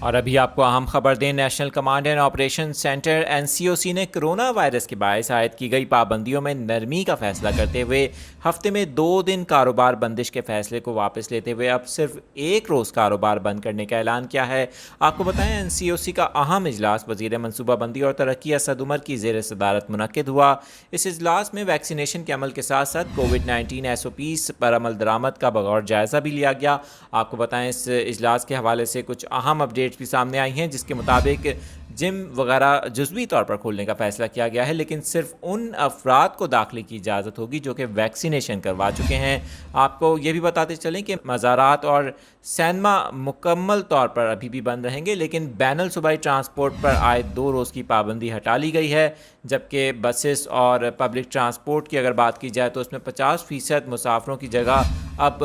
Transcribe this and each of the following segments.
اور ابھی آپ کو اہم خبر دیں، national command and operation centre NCOC نے کرونا وائرس کے باعث عائد کی گئی پابندیوں میں نرمی کا فیصلہ کرتے ہوئے ہفتے میں 2 دن کاروبار بندش کے فیصلے کو واپس لیتے ہوئے اب صرف 1 روز کاروبار بند کرنے کا اعلان کیا ہے۔ آپ کو بتائیں NCOC کا اہم اجلاس وزیر منصوبہ بندی اور ترقی اسد عمر کی زیر صدارت منعقد ہوا۔ اس اجلاس میں ویکسینیشن کے عمل کے ساتھ ساتھ کووڈ-19 SOPs پر عمل درآمد کا بغور جائزہ بھی لیا گیا۔ آپ کو بتائیں اس اجلاس کے حوالے سے کچھ اہم اپڈیٹ بھی سامنے آئی ہیں، جس کے مطابق جم وغیرہ جزوی طور پر کھولنے کا فیصلہ کیا گیا ہے، لیکن صرف ان افراد کو داخلے کی اجازت ہوگی جو کہ ویکسینیشن کروا چکے ہیں۔ آپ کو یہ بھی بتاتے چلیں کہ مزارات اور سینما مکمل طور پر ابھی بھی بند رہیں گے، لیکن بین الصوبائی ٹرانسپورٹ پر عائد 2 روز کی پابندی ہٹا لی گئی ہے، جبکہ بسز اور پبلک ٹرانسپورٹ کی اگر بات کی جائے تو اس میں 50% مسافروں کی جگہ اب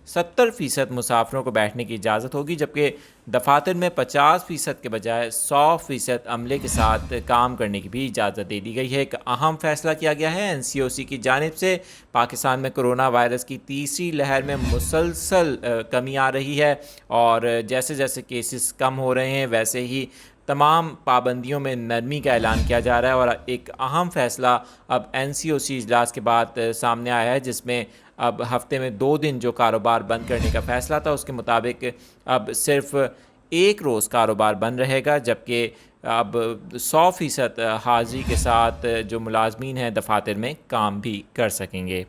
70% مسافروں کو بیٹھنے کی اجازت ہوگی، جبکہ دفاتر میں 50% کے بجائے 100% عملے کے ساتھ کام کرنے کی بھی اجازت دے دی گئی ہے۔ ایک اہم فیصلہ کیا گیا ہے NCOC کی جانب سے۔ پاکستان میں کرونا وائرس کی تیسری لہر میں مسلسل کمی آ رہی ہے، اور جیسے جیسے کیسز کم ہو رہے ہیں ویسے ہی تمام پابندیوں میں نرمی کا اعلان کیا جا رہا ہے۔ اور ایک اہم فیصلہ اب NCOC اجلاس کے بعد سامنے آیا ہے، جس میں اب ہفتے میں 2 دن جو کاروبار بند کرنے کا فیصلہ تھا اس کے مطابق اب صرف 1 روز کاروبار بند رہے گا، جبکہ اب 100% حاضری کے ساتھ جو ملازمین ہیں دفاتر میں کام بھی کر سکیں گے۔